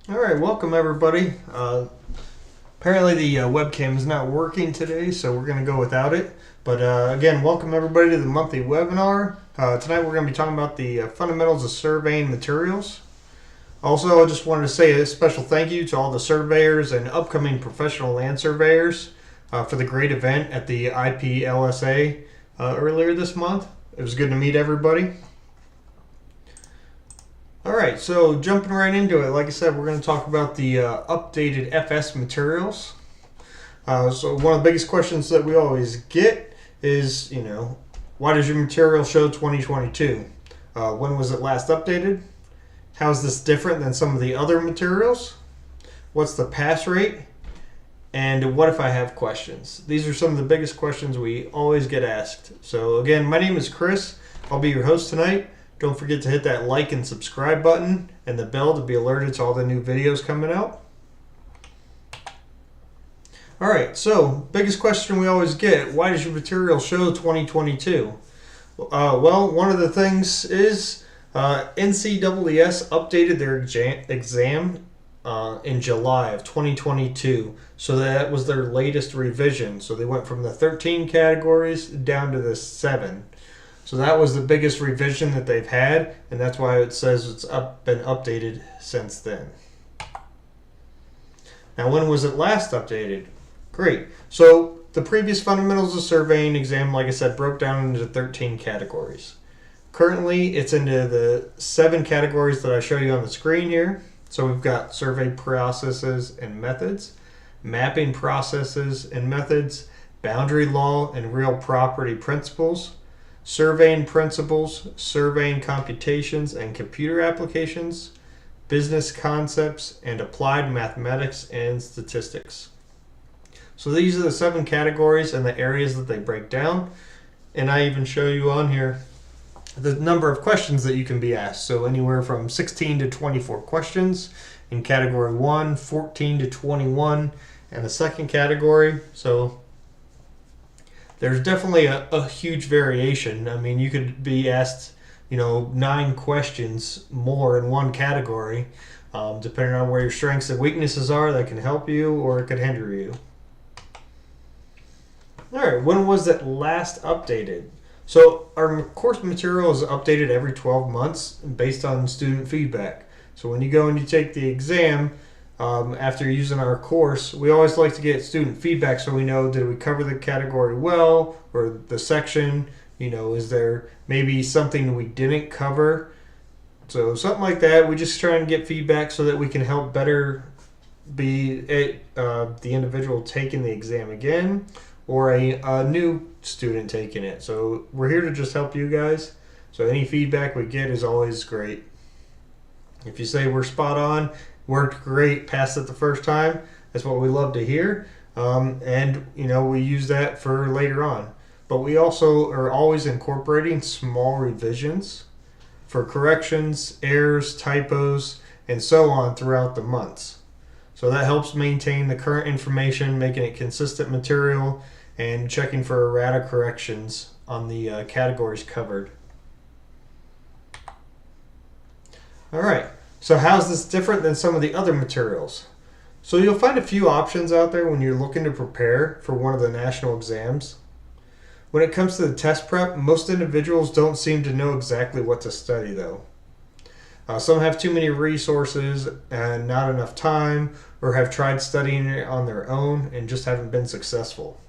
All right, welcome everybody. Apparently the webcam is not working today, so we're going to go without it. But again, welcome everybody to the monthly webinar. Tonight we're going to be talking about the fundamentals of surveying materials. Also, I just wanted to say a special thank you to all the surveyors and upcoming professional land surveyors for the great event at the IPLSA earlier this month. It was good to meet everybody. Alright, so jumping right into it, like I said, we're going to talk about the updated FS materials. So one of the biggest questions that we always get is, why does your material show 2022? When was it last updated? How is this different than some of the other materials? What's the pass rate? And what if I have questions? These are some of the biggest questions we always get asked. So again, my name is Chris. I'll be your host tonight. Don't forget to hit that like and subscribe button and the bell to be alerted to all the new videos coming out. Alright, so biggest question we always get, why does your material show 2022? Well, one of the things is NCSS updated their exam in July of 2022. So that was their latest revision. So they went from the 13 categories down to the 7. So that was the biggest revision that they've had, and that's why it says it's been updated since then. Now, when was it last updated? Great. So the previous fundamentals of surveying exam, like I said, broke down into 13 categories. Currently, it's into the 7 categories that I show you on the screen here. So we've got survey processes and methods, mapping processes and methods, boundary law and real property principles, surveying principles, surveying computations and computer applications, business concepts, and applied mathematics and statistics. So these are the 7 categories and the areas that they break down. And I even show you on here the number of questions that you can be asked. So anywhere from 16 to 24 questions in category 1, 14 to 21 in the second category. So there's definitely a huge variation. I mean, you could be asked, 9 questions more in one category, depending on where your strengths and weaknesses are that can help you or it could hinder you. All right, when was it last updated? So our course material is updated every 12 months based on student feedback. So when you go and you take the exam, after using our course, we always like to get student feedback so we know, did we cover the category well, or the section, is there maybe something we didn't cover? So something like that, we just try and get feedback so that we can help better be the individual taking the exam again, or a new student taking it. So we're here to just help you guys. So any feedback we get is always great. If you say we're spot on, worked great, passed it the first time, that's what we love to hear. And we use that for later on. But we also are always incorporating small revisions for corrections, errors, typos, and so on throughout the months. So that helps maintain the current information, making it consistent material, and checking for errata corrections on the categories covered. All right. So how's this different than some of the other materials? So you'll find a few options out there when you're looking to prepare for one of the national exams. When it comes to the test prep, most individuals don't seem to know exactly what to study though. Some have too many resources and not enough time, or have tried studying it on their own and just haven't been successful.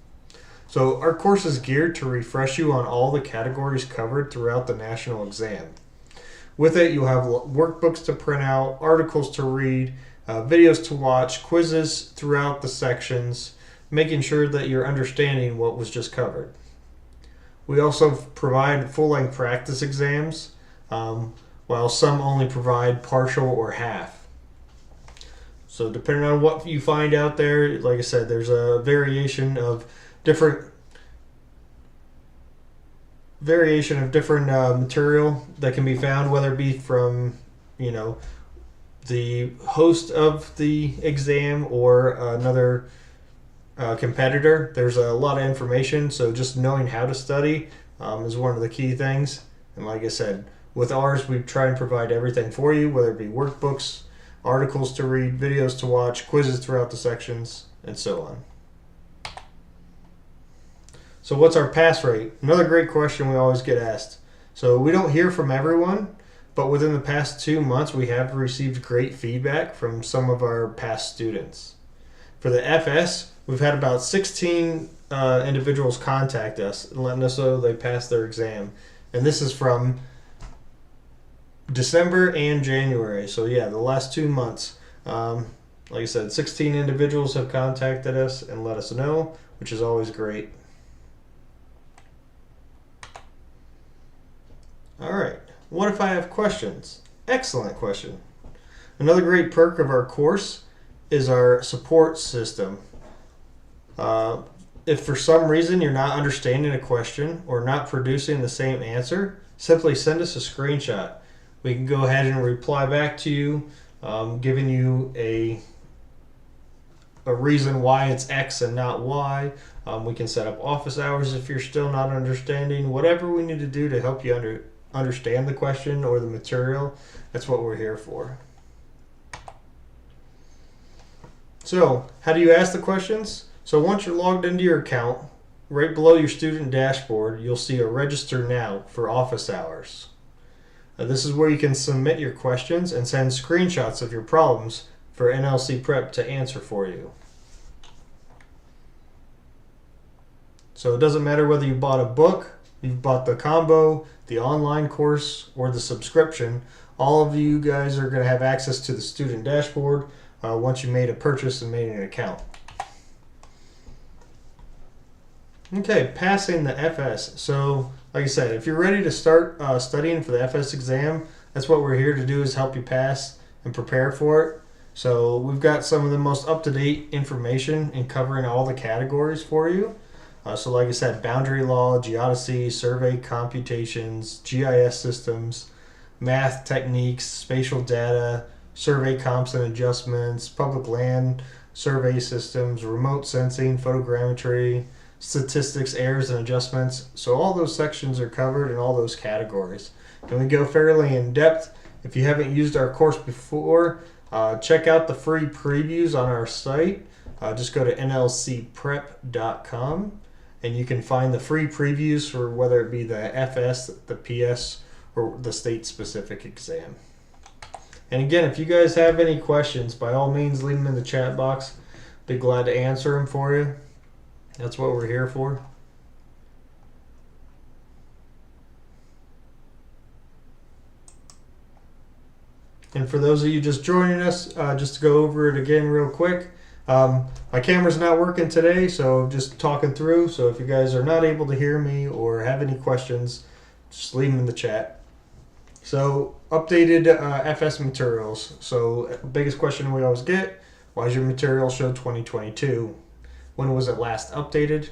So our course is geared to refresh you on all the categories covered throughout the national exam. With it, you'll have workbooks to print out, articles to read, videos to watch, quizzes throughout the sections, making sure that you're understanding what was just covered. We also provide full-length practice exams, while some only provide partial or half. So depending on what you find out there, like I said, there's a variation of different material that can be found, whether it be from the host of the exam or another competitor. There's a lot of information, so just knowing how to study is one of the key things. And like I said, with ours, we try and provide everything for you, whether it be workbooks, articles to read, videos to watch, quizzes throughout the sections, and so on. So what's our pass rate? Another great question we always get asked. So we don't hear from everyone, but within the past 2 months, we have received great feedback from some of our past students. For the FS, we've had about 16 individuals contact us and letting us know they passed their exam. And this is from December and January. So yeah, the last 2 months. Like I said, 16 individuals have contacted us and let us know, which is always great. All right. What if I have questions? Excellent question. Another great perk of our course is our support system. If for some reason you're not understanding a question or not producing the same answer, simply send us a screenshot. We can go ahead and reply back to you, giving you a reason why it's X and not Y. We can set up office hours if you're still not understanding. Whatever we need to do to help you understand the question or the material, that's what we're here for. So, how do you ask the questions? So once you're logged into your account, right below your student dashboard, you'll see a register now for office hours. This is where you can submit your questions and send screenshots of your problems for NLC Prep to answer for you. So it doesn't matter whether you bought a book, you've bought the combo, the online course, or the subscription. All of you guys are going to have access to the student dashboard once you made a purchase and made an account. Okay, passing the FS. So, like I said, if you're ready to start studying for the FS exam, that's what we're here to do, is help you pass and prepare for it. So we've got some of the most up-to-date information in covering all the categories for you. So like I said, boundary law, geodesy, survey computations, GIS systems, math techniques, spatial data, survey comps and adjustments, public land survey systems, remote sensing, photogrammetry, statistics, errors, and adjustments. So all those sections are covered in all those categories. And we go fairly in depth. If you haven't used our course before, check out the free previews on our site. Just go to nlcprep.com and you can find the free previews for whether it be the FS, the PS, or the state-specific exam. And again, if you guys have any questions, by all means, leave them in the chat box. Be glad to answer them for you. That's what we're here for. And for those of you just joining us, just to go over it again real quick, my camera's not working today, so just talking through. So if you guys are not able to hear me or have any questions, just leave them in the chat. So updated FS materials. So biggest question we always get, why is your material show 2022? When was it last updated?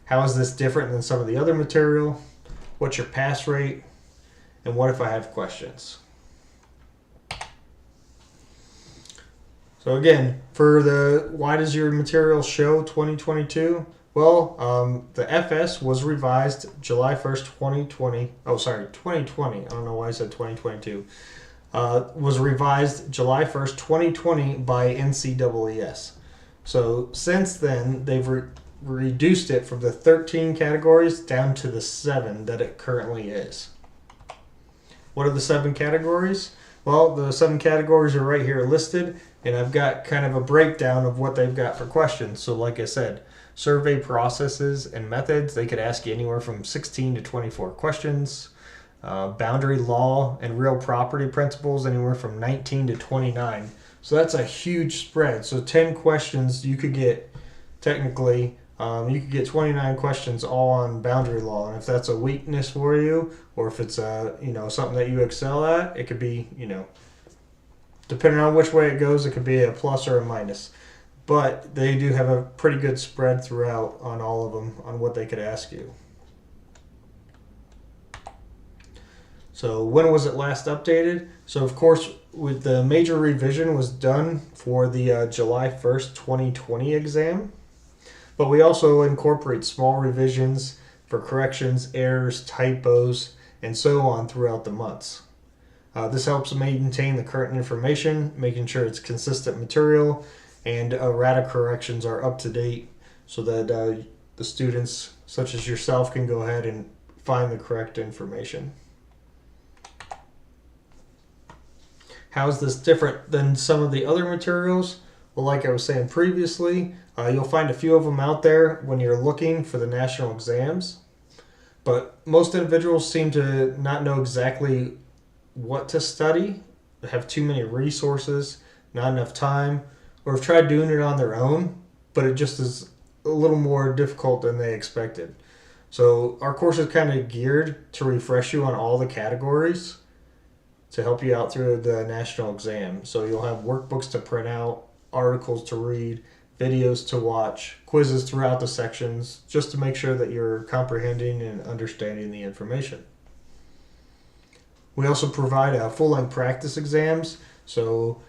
How is this different than some of the other material? What's your pass rate? And what if I have questions? So again, for the why does your material show 2022? Well, the FS was revised July 1st, 2020. Oh, sorry, 2020. I don't know why I said 2022. Was revised July 1st, 2020 by NCEES. So since then, they've reduced it from the 13 categories down to the 7 that it currently is. What are the 7 categories? Well, the 7 categories are right here listed, and I've got kind of a breakdown of what they've got for questions. So like I said, survey processes and methods, they could ask you anywhere from 16 to 24 questions. Boundary law and real property principles, anywhere from 19 to 29. So that's a huge spread. So 10 questions you could get, technically, you could get 29 questions all on boundary law. And if that's a weakness for you, or if it's something that you excel at, it could be, depending on which way it goes, it could be a plus or a minus. But they do have a pretty good spread throughout on all of them on what they could ask you. So when was it last updated? So of course, with the major revision was done for the July 1st, 2020 exam. But we also incorporate small revisions for corrections, errors, typos, and so on throughout the months. This helps maintain the current information, making sure it's consistent material, and errata corrections are up to date so that the students, such as yourself, can go ahead and find the correct information. How is this different than some of the other materials? Well, like I was saying previously, you'll find a few of them out there when you're looking for the national exams, but most individuals seem to not know exactly what to study, have too many resources, not enough time, or have tried doing it on their own, but it just is a little more difficult than they expected. So our course is kind of geared to refresh you on all the categories to help you out through the national exam. So you'll have workbooks to print out, articles to read, videos to watch, quizzes throughout the sections, just to make sure that you're comprehending and understanding the information. We also provide full-length practice exams. So,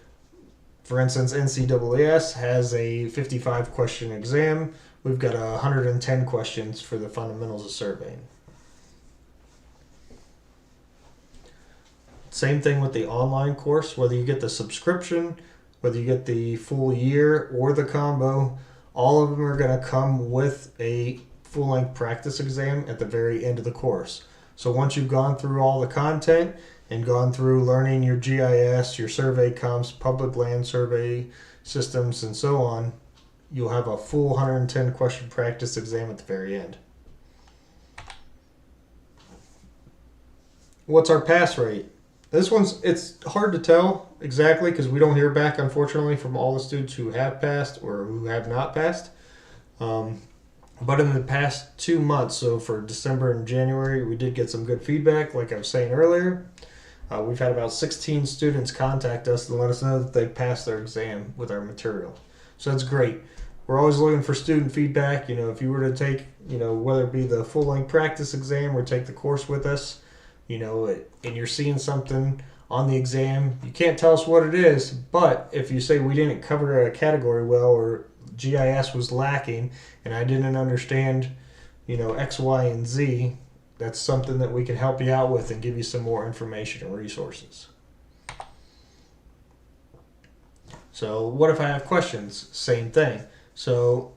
for instance, NCAAS has a 55-question exam. We've got 110 questions for the fundamentals of surveying. Same thing with the online course, whether you get the subscription, whether you get the full year or the combo, all of them are going to come with a full-length practice exam at the very end of the course. So once you've gone through all the content and gone through learning your GIS, your survey comps, public land survey systems, and so on, you'll have a full 110 question practice exam at the very end. What's our pass rate? It's hard to tell exactly because we don't hear back, unfortunately, from all the students who have passed or who have not passed. But in the past 2 months, so for December and January, we did get some good feedback, like I was saying earlier. We've had about 16 students contact us and let us know that they passed their exam with our material. So that's great. We're always looking for student feedback. If you were to take, whether it be the full-length practice exam or take the course with us, and you're seeing something on the exam, you can't tell us what it is, but if you say we didn't cover a category well or GIS was lacking and I didn't understand, X, Y, and Z, that's something that we can help you out with and give you some more information and resources. So what if I have questions? Same thing. So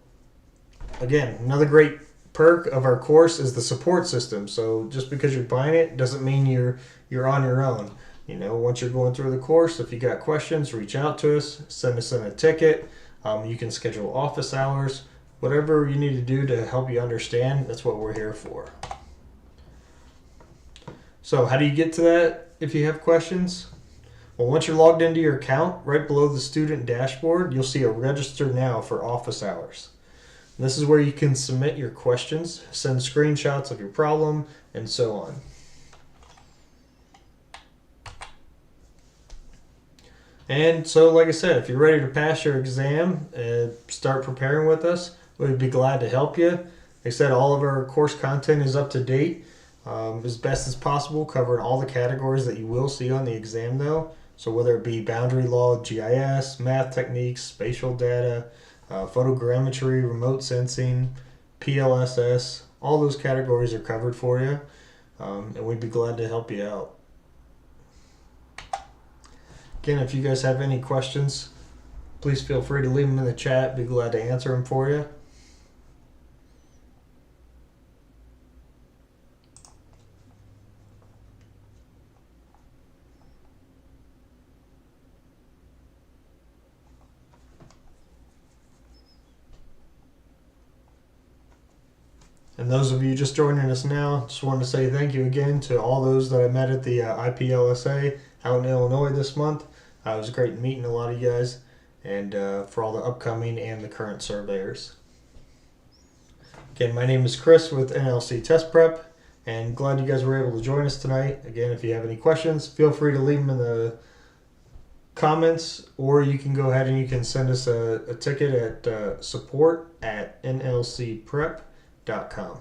again, another great perk of our course is the support system. So just because you're buying it doesn't mean you're on your own. Once you're going through the course, if you got questions, reach out to us, send us in a ticket. You can schedule office hours, whatever you need to do to help you understand. That's what we're here for. So how do you get to that if you have questions? Well, once you're logged into your account, right below the student dashboard, you'll see a register now for office hours. This is where you can submit your questions, send screenshots of your problem, and so on. And so, like I said, if you're ready to pass your exam and start preparing with us, we'd be glad to help you. Like I said, all of our course content is up to date, as best as possible, covering all the categories that you will see on the exam though. So whether it be boundary law, GIS, math techniques, spatial data, photogrammetry, remote sensing, PLSS, all those categories are covered for you, and we'd be glad to help you out. Again, if you guys have any questions, please feel free to leave them in the chat. Be glad to answer them for you. And those of you just joining us now, just wanted to say thank you again to all those that I met at the IPLSA out in Illinois this month. It was great meeting a lot of you guys, and for all the upcoming and the current surveyors. Again, my name is Chris with NLC Test Prep, and glad you guys were able to join us tonight. Again, if you have any questions, feel free to leave them in the comments, or you can go ahead and you can send us a ticket at support@nlcprep.com.